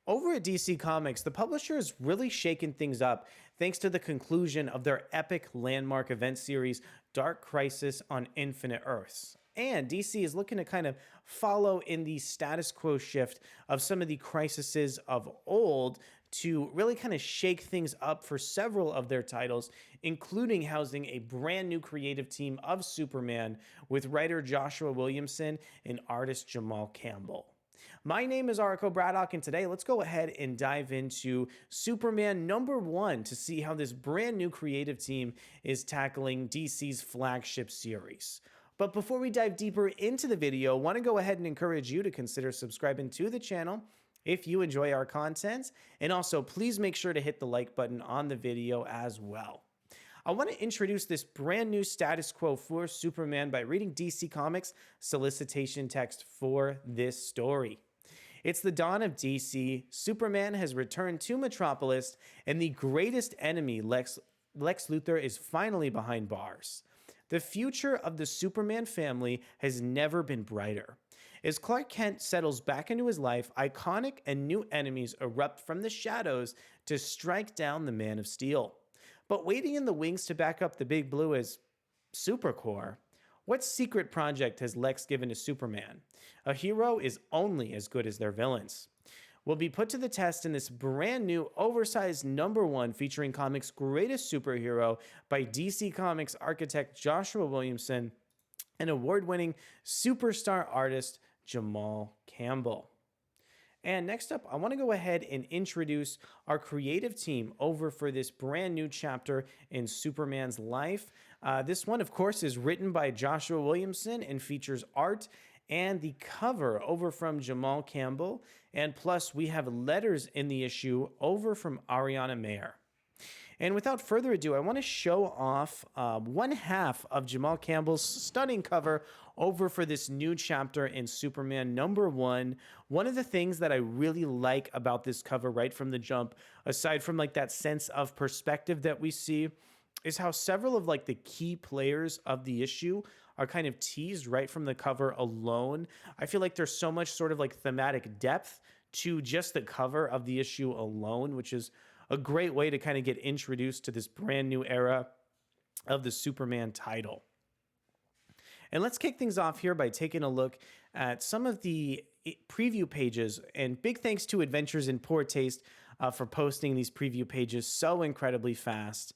Over at DC Comics, the publisher has really shaken things up thanks to the conclusion of their epic landmark event series, Dark Crisis on Infinite Earths. And DC is looking to kind of follow in the status quo shift of some of the crises of old to really kind of shake things up for several of their titles, including housing a brand new creative team of Superman with writer Joshua Williamson and artist Jamal Campbell. My name is arakkobraddock, and today let's go ahead and dive into Superman #1 to see how this brand new creative team is tackling DC's flagship series. But before we dive deeper into the video, I want to go ahead and encourage you to consider subscribing to the channel if you enjoy our content, and also please make sure to hit the like button on the video as well. I want to introduce this brand new status quo for Superman by reading DC Comics' solicitation text for this story. It's the dawn of DC. Superman has returned to Metropolis, and the greatest enemy, Lex Luthor, is finally behind bars. The future of the Superman family has never been brighter. As Clark Kent settles back into his life, iconic and new enemies erupt from the shadows to strike down the Man of Steel. But waiting in the wings to back up the Big Blue is Supercorp. What secret project has Lex given to Superman? A hero is only as good as their villains. Will be put to the test in this brand new oversized #1 featuring comics' greatest superhero by DC Comics architect Joshua Williamson and award-winning superstar artist Jamal Campbell. And next up, I want to go ahead and introduce our creative team over for this brand new chapter in Superman's life. This one, of course, is written by Joshua Williamson and features art and the cover over from Jamal Campbell. And plus, we have letters in the issue over from Ariana Maher. And without further ado, I want to show off one half of Jamal Campbell's stunning cover over for this new chapter in Superman #1. One of the things that I really like about this cover right from the jump, aside from like that sense of perspective that we see, is how several of like the key players of the issue are kind of teased right from the cover alone. I feel like there's so much sort of like thematic depth to just the cover of the issue alone, which is a great way to kind of get introduced to this brand new era of the Superman title. And let's kick things off here by taking a look at some of the preview pages. And big thanks to Adventures in Poor Taste for posting these preview pages so incredibly fast.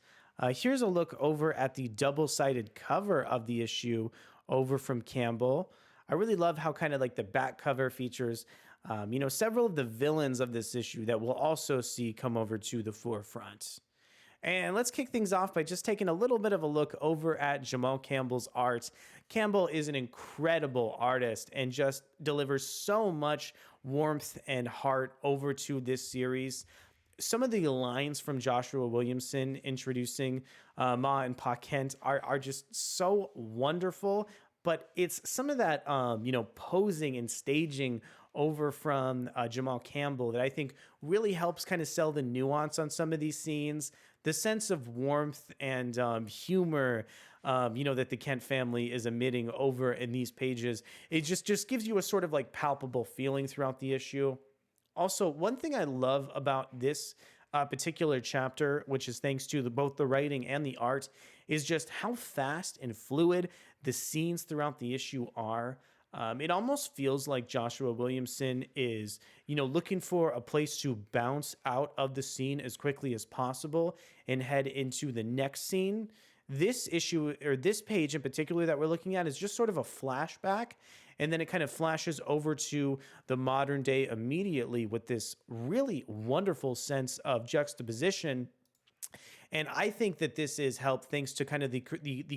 Here's a look over at the double-sided cover of the issue over from Campbell. I really love how kind of like the back cover features several of the villains of this issue that we'll also see come over to the forefront. And let's kick things off by just taking a little bit of a look over at Jamal Campbell's art. Campbell is an incredible artist and just delivers so much warmth and heart over to this series. Some of the lines from Joshua Williamson introducing Ma and Pa Kent are just so wonderful. But it's some of that, posing and staging over from Jamal Campbell that I think really helps kind of sell the nuance on some of these scenes, the sense of warmth and humor, that the Kent family is emitting over in these pages. It just gives you a sort of like palpable feeling throughout the issue. Also, one thing I love about this particular chapter, which is thanks to both the writing and the art, is just how fast and fluid the scenes throughout the issue are. It almost feels like Joshua Williamson is, looking for a place to bounce out of the scene as quickly as possible and head into the next scene. This issue, or this page in particular that we're looking at, is just sort of a flashback, and then it kind of flashes over to the modern day immediately with this really wonderful sense of juxtaposition. And I think that this is helped thanks to kind of the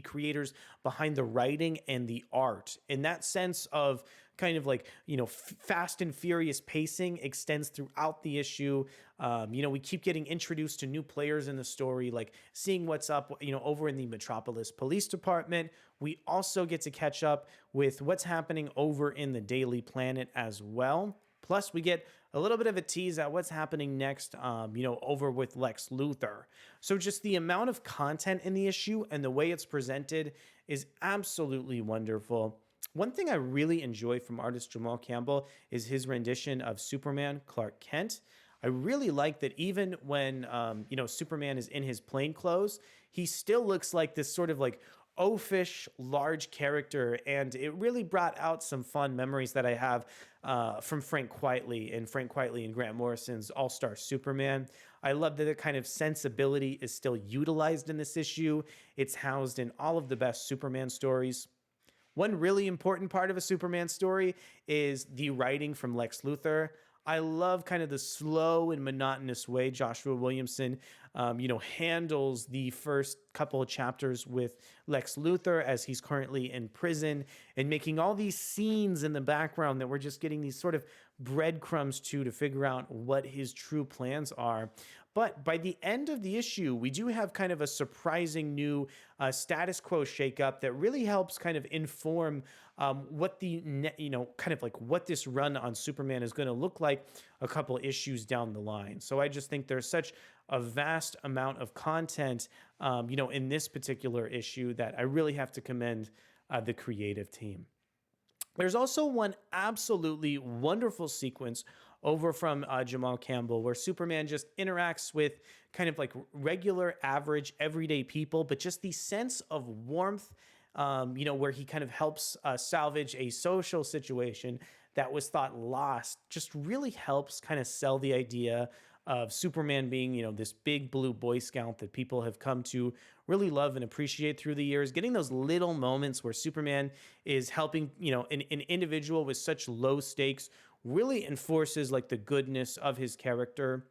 creators behind the writing and the art. In that sense of kind of like, fast and furious pacing extends throughout the issue. We keep getting introduced to new players in the story, like seeing what's up, over in the Metropolis Police Department. We also get to catch up with what's happening over in the Daily Planet as well. Plus, we get a little bit of a tease at what's happening next, over with Lex Luthor. So just the amount of content in the issue and the way it's presented is absolutely wonderful. One thing I really enjoy from artist Jamal Campbell is his rendition of Superman Clark Kent. I really like that even when Superman is in his plain clothes, he still looks like this sort of like oafish large character, and it really brought out some fun memories that I have from Frank Quietly and Grant Morrison's All Star Superman. I love that the kind of sensibility is still utilized in this issue. It's housed in all of the best Superman stories. One really important part of a Superman story is the writing from Lex Luthor. I love kind of the slow and monotonous way Joshua Williamson, handles the first couple of chapters with Lex Luthor as he's currently in prison, and making all these scenes in the background that we're just getting these sort of breadcrumbs to figure out what his true plans are. But by the end of the issue, we do have kind of a surprising new status quo shakeup that really helps kind of inform what what this run on Superman is going to look like a couple issues down the line. So I just think there's such a vast amount of content, in this particular issue that I really have to commend the creative team. There's also one absolutely wonderful sequence over from Jamal Campbell, where Superman just interacts with kind of like regular, average, everyday people, but just the sense of warmth, where he kind of helps salvage a social situation that was thought lost, just really helps kind of sell the idea of Superman being, this big blue Boy Scout that people have come to really love and appreciate through the years. Getting those little moments where Superman is helping, an individual with such low stakes really enforces like the goodness of his character.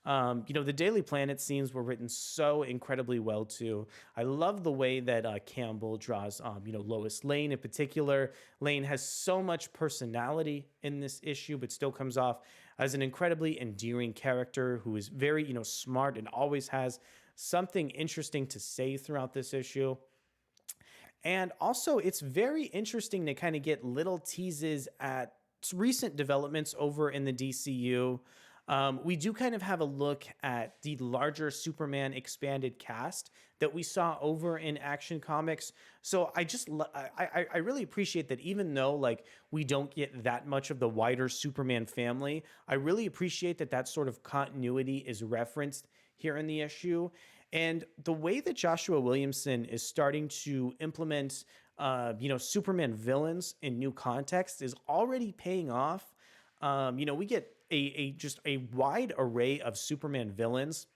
The Daily Planet scenes were written so incredibly well too. I love the way that Campbell draws, Lois Lane in particular. Lane has so much personality in this issue, but still comes off as an incredibly endearing character who is very, smart and always has something interesting to say throughout this issue. And also, it's very interesting to kind of get little teases at recent developments over in the DCU. We do kind of have a look at the larger Superman expanded cast that we saw over in Action Comics. So I really appreciate that, even though like we don't get that much of the wider Superman family, I really appreciate that that sort of continuity is referenced here in the issue. And the way that Joshua Williamson is starting to implement Superman villains in new contexts is already paying off. We get just a wide array of Superman villains,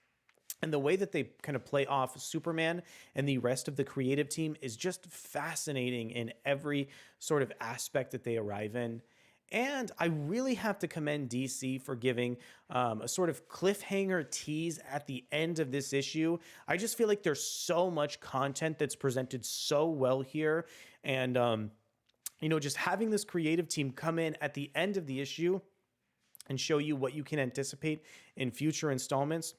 and the way that they kind of play off Superman and the rest of the creative team is just fascinating in every sort of aspect that they arrive in. And I really have to commend DC for giving a sort of cliffhanger tease at the end of this issue. I just feel like there's so much content that's presented so well here. And, just having this creative team come in at the end of the issue and show you what you can anticipate in future installments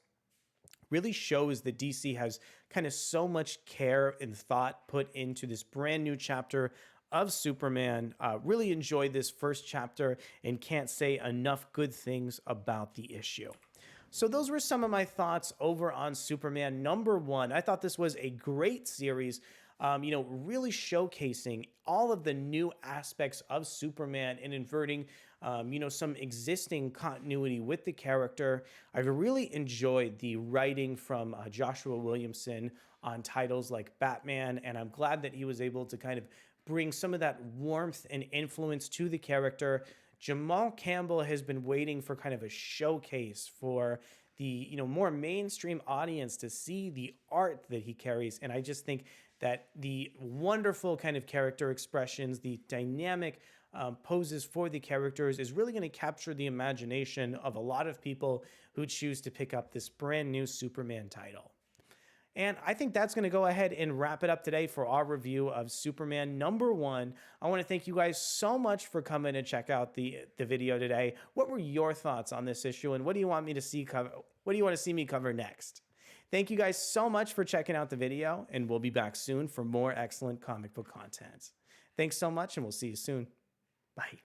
really shows that DC has kind of so much care and thought put into this brand new chapter of Superman. Really enjoyed this first chapter and can't say enough good things about the issue. So those were some of my thoughts over on Superman #1. I thought this was a great series, really showcasing all of the new aspects of Superman and inverting, some existing continuity with the character. I've really enjoyed the writing from Joshua Williamson on titles like Batman, and I'm glad that he was able to kind of bring some of that warmth and influence to the character. Jamal Campbell has been waiting for kind of a showcase for the more mainstream audience to see the art that he carries, and I just think that the wonderful kind of character expressions, the dynamic poses for the characters is really going to capture the imagination of a lot of people who choose to pick up this brand new Superman title. And I think that's going to go ahead and wrap it up today for our review of Superman #1. I want to thank you guys so much for coming and check out the video today. What were your thoughts on this issue, and what do you want me to see cover? What do you want to see me cover next? Thank you guys so much for checking out the video, and we'll be back soon for more excellent comic book content. Thanks so much, and we'll see you soon. Bye.